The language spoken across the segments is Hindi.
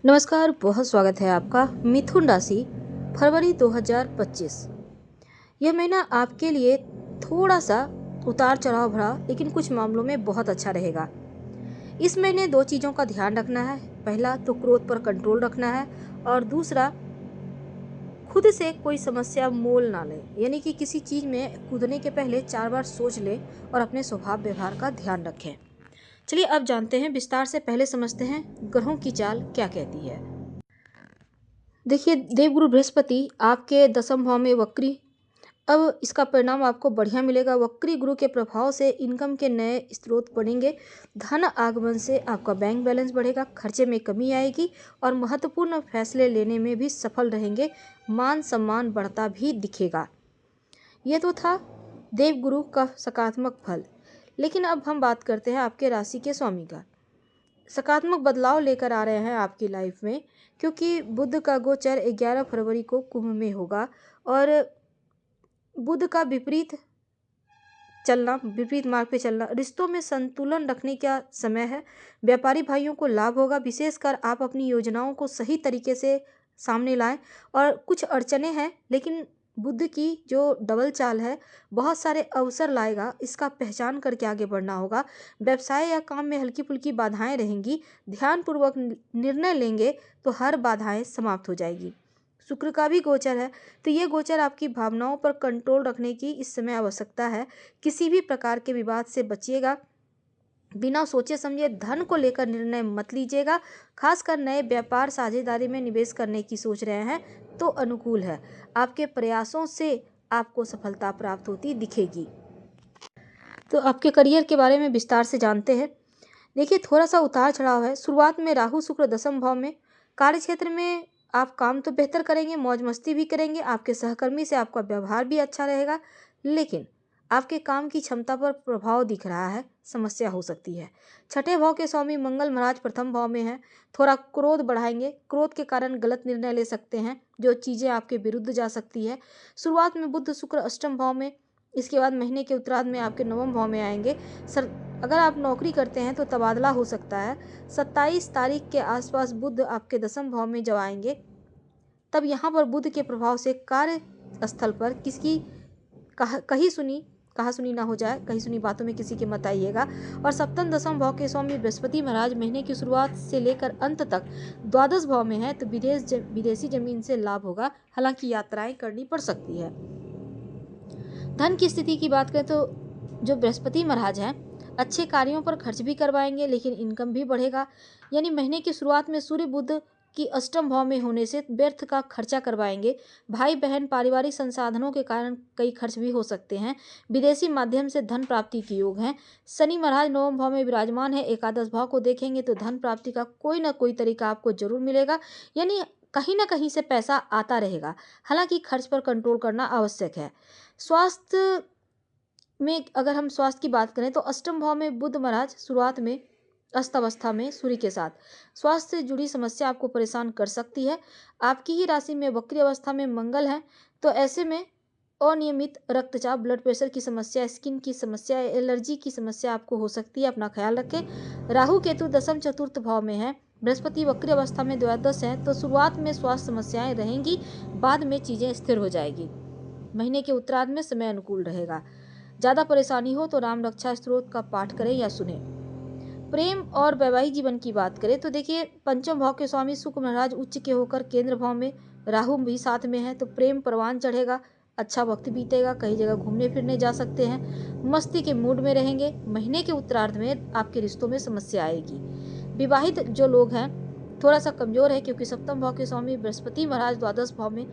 नमस्कार, बहुत स्वागत है आपका मिथुन राशि फरवरी 2025। यह महीना आपके लिए थोड़ा सा उतार चढ़ाव भरा लेकिन कुछ मामलों में बहुत अच्छा रहेगा। इस महीने दो चीज़ों का ध्यान रखना है। पहला तो क्रोध पर कंट्रोल रखना है और दूसरा खुद से कोई समस्या मोल ना लें, यानी कि किसी चीज़ में कूदने के पहले 4 बार सोच लें और अपने स्वभाव व्यवहार का ध्यान रखें। चलिए अब जानते हैं विस्तार से। पहले समझते हैं ग्रहों की चाल क्या कहती है। देखिए, देवगुरु बृहस्पति आपके दसम भाव में वक्री। अब इसका परिणाम आपको बढ़िया मिलेगा। वक्री गुरु के प्रभाव से इनकम के नए स्रोत बनेंगे। धन आगमन से आपका बैंक बैलेंस बढ़ेगा, खर्चे में कमी आएगी और महत्वपूर्ण फैसले लेने में भी सफल रहेंगे। मान सम्मान बढ़ता भी दिखेगा। ये तो था देवगुरु का सकारात्मक फल। लेकिन अब हम बात करते हैं आपके राशि के स्वामी का। सकारात्मक बदलाव लेकर आ रहे हैं आपकी लाइफ में, क्योंकि बुध का गोचर 11 फरवरी को कुंभ में होगा और बुध का विपरीत मार्ग पे चलना रिश्तों में संतुलन रखने का समय है। व्यापारी भाइयों को लाभ होगा, विशेषकर आप अपनी योजनाओं को सही तरीके से सामने लाएं। और कुछ अड़चने हैं, लेकिन बुध की जो डबल चाल है बहुत सारे अवसर लाएगा। इसका पहचान करके आगे बढ़ना होगा। व्यवसाय या काम में हल्की फुल्की बाधाएं रहेंगी। ध्यानपूर्वक निर्णय लेंगे तो हर बाधाएं समाप्त हो जाएगी। शुक्र का भी गोचर है, तो ये गोचर आपकी भावनाओं पर कंट्रोल रखने की इस समय आवश्यकता है। किसी भी प्रकार के विवाद से बचिएगा। बिना सोचे समझे धन को लेकर निर्णय मत लीजिएगा। खासकर नए व्यापार साझेदारी में निवेश करने की सोच रहे हैं तो अनुकूल है। आपके प्रयासों से आपको सफलता प्राप्त होती दिखेगी। तो आपके करियर के बारे में विस्तार से जानते हैं। देखिए, थोड़ा सा उतार चढ़ाव है। शुरुआत में राहु शुक्र दसम भाव में। कार्य क्षेत्र में आप काम तो बेहतर करेंगे, मौज मस्ती भी करेंगे। आपके सहकर्मी से आपका व्यवहार भी अच्छा रहेगा, लेकिन आपके काम की क्षमता पर प्रभाव दिख रहा है, समस्या हो सकती है। छठे भाव के स्वामी मंगल महाराज प्रथम भाव में हैं। थोड़ा क्रोध बढ़ाएंगे। क्रोध के कारण गलत निर्णय ले सकते हैं, जो चीज़ें आपके विरुद्ध जा सकती है। शुरुआत में बुध शुक्र अष्टम भाव में, इसके बाद महीने के उत्तरार्ध में आपके नवम भाव में आएंगे। अगर आप नौकरी करते हैं तो तबादला हो सकता है। 27 तारीख के आसपास बुध आपके दसम भाव में जब आएंगे, तब यहाँ पर बुध के प्रभाव से कार्य स्थल पर किसकी कहा सुनी ना हो जाए। कही सुनी बातों में किसी के मत आइएगा। और सप्तम दसम भाव के स्वामी बृहस्पति महाराज महीने की शुरुआत से लेकर अंत तक द्वादश भाव में है, तो विदेशी जमीन से लाभ होगा। हालांकि यात्राएं करनी पड़ सकती है। धन की स्थिति की बात करें तो जो बृहस्पति महाराज हैं अच्छे कार्यों पर खर्च भी करवाएंगे, लेकिन इनकम भी बढ़ेगा। यानी महीने की शुरुआत में सूर्य बुध की अष्टम भाव में होने से व्यर्थ का खर्चा करवाएंगे। भाई बहन पारिवारिक संसाधनों के कारण कई खर्च भी हो सकते हैं। विदेशी माध्यम से धन प्राप्ति के योग हैं। शनि महाराज नवम भाव में विराजमान है। एकादश भाव को देखेंगे तो धन प्राप्ति का कोई ना कोई तरीका आपको जरूर मिलेगा, यानी कहीं ना कहीं से पैसा आता रहेगा। हालांकि खर्च पर कंट्रोल करना आवश्यक है। स्वास्थ्य में अगर हम स्वास्थ्य की बात करें तो अष्टम भाव में बुध महाराज शुरुआत में अस्त अवस्था में सूर्य के साथ स्वास्थ्य से जुड़ी समस्या आपको परेशान कर सकती है। आपकी ही राशि में वक्री अवस्था में मंगल है, तो ऐसे में अनियमित रक्तचाप, ब्लड प्रेशर की समस्या, स्किन की समस्या, एलर्जी की समस्या आपको हो सकती है। अपना ख्याल रखें। राहु केतु दसम चतुर्थ भाव में है। बृहस्पति वक्री अवस्था में द्वादश है, तो शुरुआत में स्वास्थ्य समस्याएं रहेंगी, बाद में चीज़ें स्थिर हो जाएगी। महीने के उत्तरार्ध में समय अनुकूल रहेगा। ज़्यादा परेशानी हो तो राम रक्षा स्तोत्र का पाठ करें या सुने। प्रेम और वैवाहिक जीवन की बात करें तो देखिए, पंचम भाव के स्वामी शुक्र महाराज उच्च के होकर केंद्र भाव में, राहु भी साथ में है, तो प्रेम परवान चढ़ेगा। अच्छा वक्त बीतेगा। कई जगह घूमने फिरने जा सकते हैं। मस्ती के मूड में रहेंगे। महीने के उत्तरार्ध में आपके रिश्तों में समस्या आएगी। विवाहित जो लोग हैं थोड़ा सा कमजोर है, क्योंकि सप्तम भाव के स्वामी बृहस्पति महाराज द्वादश भाव में,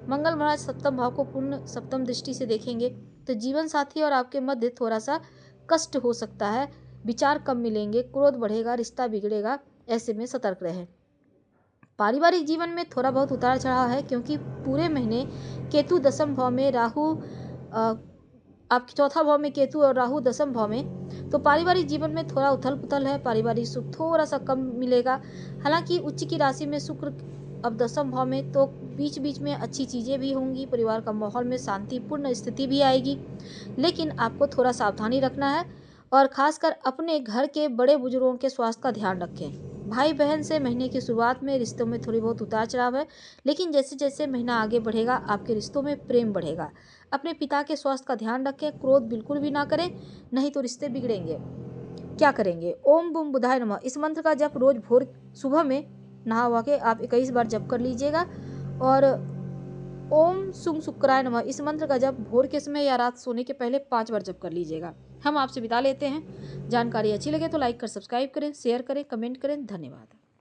मंगल महाराज सप्तम भाव को पूर्ण सप्तम दृष्टि से देखेंगे, तो जीवन साथी और आपके मध्य थोड़ा सा कष्ट हो सकता है। विचार कम मिलेंगे, क्रोध बढ़ेगा, रिश्ता बिगड़ेगा। ऐसे में सतर्क रहें। पारिवारिक जीवन में थोड़ा बहुत उतार चढ़ाव है, क्योंकि पूरे महीने केतु दसम भाव में, राहु आपके चौथा भाव में केतु और राहु दसम भाव में, तो पारिवारिक जीवन में थोड़ा उथल पुथल है। पारिवारिक सुख थोड़ा सा कम मिलेगा। हालांकि उच्च की राशि में शुक्र अब दसम भाव में, तो बीच बीच में अच्छी चीज़ें भी होंगी। परिवार का माहौल में शांतिपूर्ण स्थिति भी आएगी, लेकिन आपको थोड़ा सावधानी रखना है और खासकर अपने घर के बड़े बुजुर्गों के स्वास्थ्य का ध्यान रखें। भाई बहन से महीने की शुरुआत में रिश्तों में थोड़ी बहुत उतार चढ़ाव है, लेकिन जैसे जैसे महीना आगे बढ़ेगा आपके रिश्तों में प्रेम बढ़ेगा। अपने पिता के स्वास्थ्य का ध्यान रखें, क्रोध बिल्कुल भी ना करें, नहीं तो रिश्ते बिगड़ेंगे। क्या करेंगे? ओम बुम बुधाय नमः इस मंत्र का जप रोज भोर सुबह में नहा वहा के आप 21 बार जप कर लीजिएगा। और ओम सुम शुक्राय नमः इस मंत्र का जप भोर के समय या रात सोने के पहले 5 बार जप कर लीजिएगा। हम आपसे विदा लेते हैं। जानकारी अच्छी लगे तो लाइक कर सब्सक्राइब करें, शेयर करें, कमेंट करें। धन्यवाद।